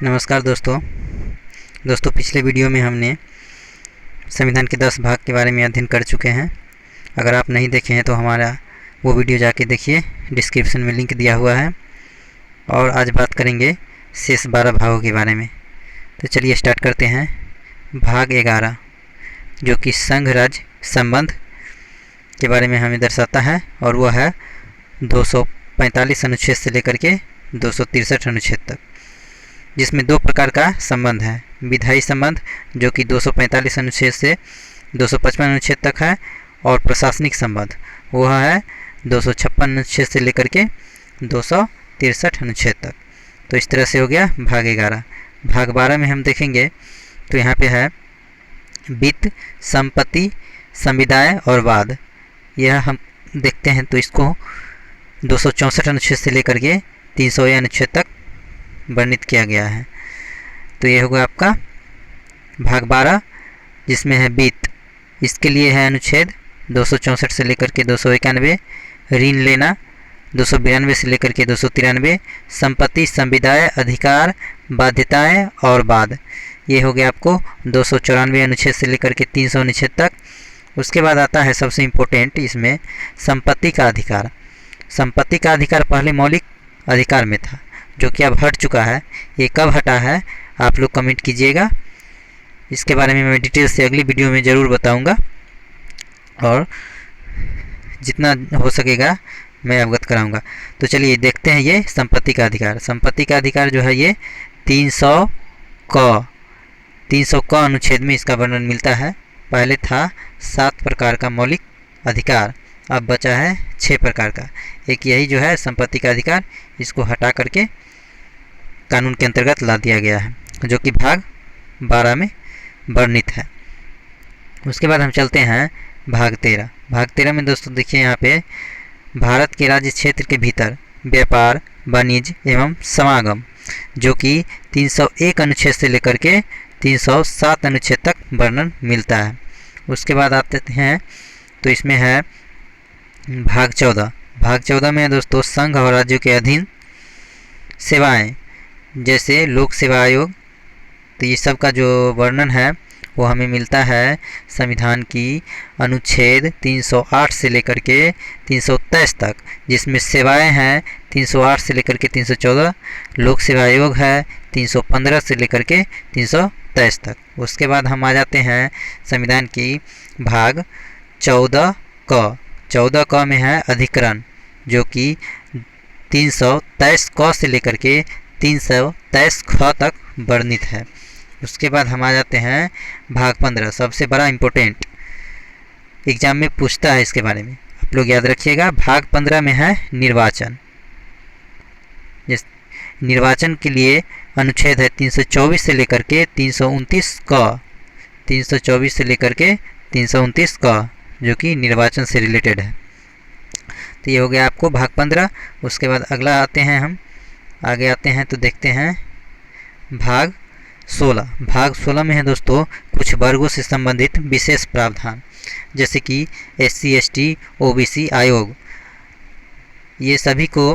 नमस्कार दोस्तों पिछले वीडियो में हमने संविधान के 10 भाग के बारे में अध्ययन कर चुके हैं। अगर आप नहीं देखे हैं तो हमारा वो वीडियो जाके देखिए, डिस्क्रिप्शन में लिंक दिया हुआ है। और आज बात करेंगे शेष 12 भागों के बारे में। तो चलिए स्टार्ट करते हैं। भाग 11 जो कि संघ राज्य संबंध के बारे में हमें दर्शाता है, और वह है 245 अनुच्छेद से लेकर के 263 अनुच्छेद तक, जिसमें दो प्रकार का संबंध है। विधायी संबंध जो कि 245 अनुच्छेद से 255 अनुच्छेद तक है, और प्रशासनिक संबंध वह है 256 अनुच्छेद से लेकर के 263 अनुच्छेद तक। तो इस तरह से हो गया भाग 11। भाग 12 में हम देखेंगे तो यहाँ पे है वित्त, संपत्ति, संविदाय और वाद। यह हम देखते हैं तो इसको 264 अनुच्छेद से लेकर के 300 अनुच्छेद तक वर्णित किया गया है। तो ये होगा आपका भाग 12, जिसमें है वित्त। इसके लिए है अनुच्छेद 264 से लेकर के 291, ऋण लेना 292 से लेकर के 293, संपत्ति, संविदाय, अधिकार, बाध्यताएं और वाद। ये हो गया आपको 294 अनुच्छेद से लेकर के 300 अनुच्छेद तक। उसके बाद आता है सबसे इम्पोर्टेंट, इसमें संपत्ति का अधिकार। संपत्ति का अधिकार पहले मौलिक अधिकार में था, जो कि अब हट चुका है। ये कब हटा है आप लोग कमेंट कीजिएगा। इसके बारे में मैं डिटेल से अगली वीडियो में ज़रूर बताऊंगा, और जितना हो सकेगा मैं अवगत कराऊंगा। तो चलिए देखते हैं ये संपत्ति का अधिकार। संपत्ति का अधिकार जो है ये 300 क अनुच्छेद में इसका वर्णन मिलता है। पहले था 7 प्रकार का मौलिक अधिकार, अब बचा है 6 प्रकार का। एक यही जो है संपत्ति का अधिकार, इसको हटा करके कानून के अंतर्गत ला दिया गया है, जो कि भाग 12 में वर्णित है। उसके बाद हम चलते हैं भाग 13। भाग 13 में दोस्तों देखिए यहाँ पे भारत के राज्य क्षेत्र के भीतर व्यापार, वाणिज्य एवं समागम, जो कि 301 अनुच्छेद से लेकर के 307 अनुच्छेद तक वर्णन मिलता है। उसके बाद आते हैं तो इसमें है भाग 14। भाग 14 में दोस्तों संघ और राज्यों के अधीन सेवाएं, जैसे लोक सेवा आयोग। तो ये सब का जो वर्णन है वो हमें मिलता है संविधान की अनुच्छेद 308 से लेकर के 323 तक, जिसमें सेवाएं हैं 308 से लेकर के 314, लोक सेवा आयोग है 315 से लेकर के 323 तक। उसके बाद हम आ जाते हैं संविधान की भाग 14 क। 14 क में है अधिकरण, जो कि 323 क से लेकर के 323 ख तक वर्णित है। उसके बाद हम आ जाते हैं भाग 15, सबसे बड़ा इम्पोर्टेंट, एग्जाम में पूछता है इसके बारे में, आप लोग याद रखिएगा। भाग 15 में है निर्वाचन। निर्वाचन के लिए अनुच्छेद है 324 से लेकर के 329 क, 324 से लेकर के 329 क, जो कि निर्वाचन से रिलेटेड है। तो ये हो गया आपको भाग 15। उसके बाद अगला आते हैं, हम आगे आते हैं तो देखते हैं भाग 16। भाग 16 में है दोस्तों कुछ वर्गों से संबंधित विशेष प्रावधान, जैसे कि SC ST OBC आयोग। ये सभी को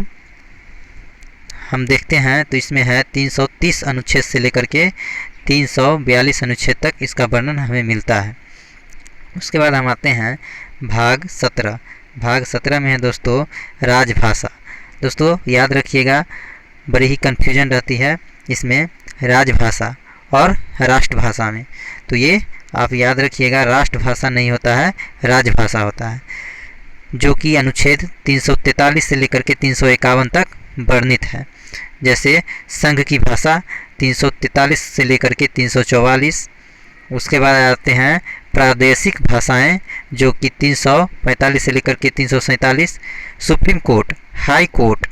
हम देखते हैं तो इसमें है 330 अनुच्छेद से लेकर के 342 अनुच्छेद तक इसका वर्णन हमें मिलता है। उसके बाद हम आते हैं भाग 17। भाग 17 में है दोस्तों राजभाषा। दोस्तों याद रखिएगा, बड़ी ही कन्फ्यूजन रहती है इसमें राजभाषा और राष्ट्रभाषा में। तो ये आप याद रखिएगा, राष्ट्रभाषा नहीं होता है, राजभाषा होता है, जो कि अनुच्छेद 343 से लेकर के 351 तक वर्णित है। जैसे संघ की भाषा 343 से लेकर के 344। उसके बाद आते हैं प्रादेशिक भाषाएं, जो कि 345 से लेकर के 347। सुप्रीम कोर्ट, हाई कोर्ट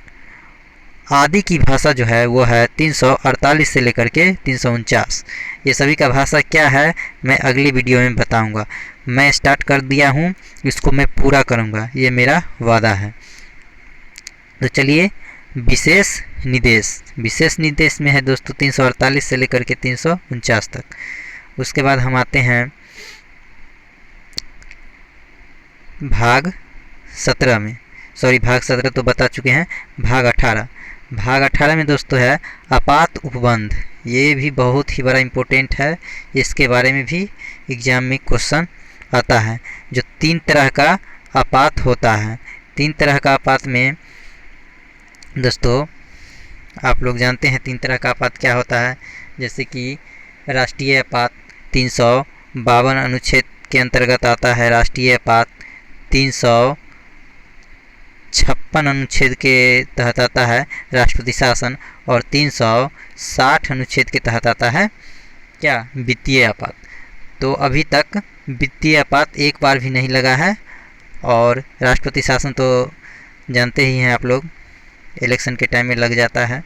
आदि की भाषा जो है वो है 348 से लेकर के 349। ये सभी का भाषा क्या है मैं अगली वीडियो में बताऊंगा। मैं स्टार्ट कर दिया हूँ, इसको मैं पूरा करूँगा, ये मेरा वादा है। तो चलिए विशेष निर्देश। विशेष निर्देश में है दोस्तों 348 से लेकर के 349 तक। उसके बाद हम आते हैं भाग 17 में, भाग 17 तो बता चुके हैं। भाग 18। भाग 18 में दोस्तों है आपात उपबंध। ये भी बहुत ही बड़ा इम्पोर्टेंट है, इसके बारे में भी एग्ज़ाम में क्वेश्चन आता है। जो 3 तरह का आपात होता है, 3 तरह का आपात में दोस्तों आप लोग जानते हैं 3 तरह का आपात क्या होता है। जैसे कि राष्ट्रीय आपात 352 अनुच्छेद के अंतर्गत आता है। राष्ट्रीय आपात 356 अनुच्छेद के तहत आता है राष्ट्रपति शासन, और 360 अनुच्छेद के तहत आता है क्या, वित्तीय आपात। तो अभी तक वित्तीय आपात एक बार भी नहीं लगा है, और राष्ट्रपति शासन तो जानते ही हैं आप लोग, इलेक्शन के टाइम में लग जाता है।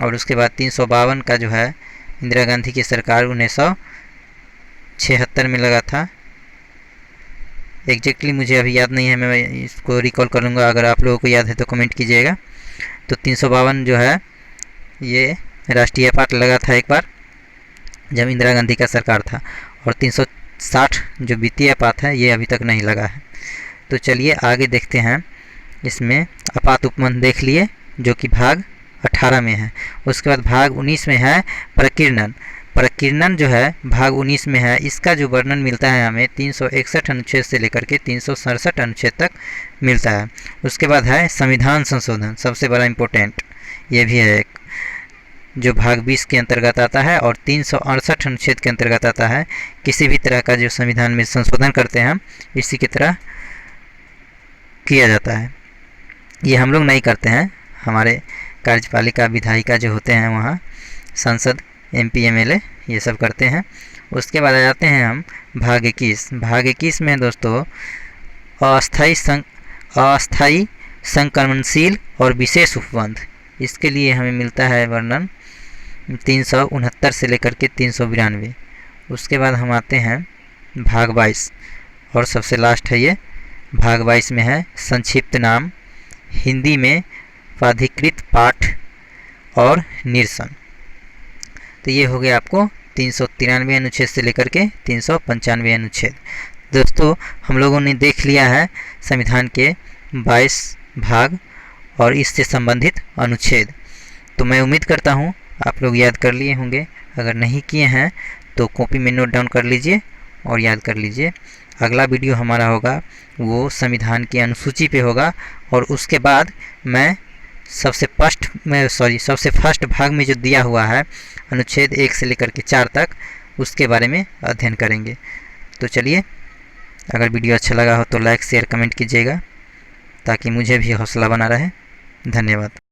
और उसके बाद 352 का जो है इंदिरा गांधी की सरकार 1976 में लगा था। एग्जैक्टली मुझे अभी याद नहीं है, मैं इसको रिकॉल कर लूँगा, अगर आप लोगों को याद है तो कमेंट कीजिएगा। तो 352 जो है ये राष्ट्रीय आपात लगा था एक बार जब इंदिरा गांधी का सरकार था, और 360 जो वित्तीय आपात है ये अभी तक नहीं लगा है। तो चलिए आगे देखते हैं। इसमें आपात उपबंध देख लिए जो कि भाग 18 में है। उसके बाद भाग 19 में है प्रकीर्णन। प्रकीर्णन जो है भाग 19 में है। इसका जो वर्णन मिलता है हमें 361 अनुच्छेद से लेकर के 367 अनुच्छेद तक मिलता है। उसके बाद है संविधान संशोधन, सबसे बड़ा इम्पोर्टेंट ये भी है एक, जो भाग 20 के अंतर्गत आता है और 368 अनुच्छेद के अंतर्गत आता है। किसी भी तरह का जो संविधान में संशोधन करते हैं हम इसी की तरह किया जाता है। ये हम लोग नहीं करते हैं, हमारे कार्यपालिका विधायिका जो होते हैं वहाँ सांसद MP MLA ये सब करते हैं। उसके बाद आ जाते हैं हम भाग 21। भाग 21 में दोस्तों अस्थायी संक्रमणशील और विशेष उपबंध, इसके लिए हमें मिलता है वर्णन 369 से लेकर के 392। उसके बाद हम आते हैं भाग 22 और सबसे लास्ट है ये भाग 22 में है संक्षिप्त नाम, हिंदी में प्राधिकृत पाठ और निरसन। तो ये हो गया आपको 393 अनुच्छेद से लेकर के 395 अनुच्छेद। दोस्तों हम लोगों ने देख लिया है संविधान के 22 भाग और इससे संबंधित अनुच्छेद। तो मैं उम्मीद करता हूँ आप लोग याद कर लिए होंगे, अगर नहीं किए हैं तो कॉपी में नोट डाउन कर लीजिए और याद कर लीजिए। अगला वीडियो हमारा होगा वो संविधान की अनुसूची पे होगा, और उसके बाद मैं सबसे फर्स्ट भाग में जो दिया हुआ है अनुच्छेद 1 से लेकर के 4 तक उसके बारे में अध्ययन करेंगे। तो चलिए, अगर वीडियो अच्छा लगा हो तो लाइक शेयर कमेंट कीजिएगा ताकि मुझे भी हौसला बना रहे। धन्यवाद।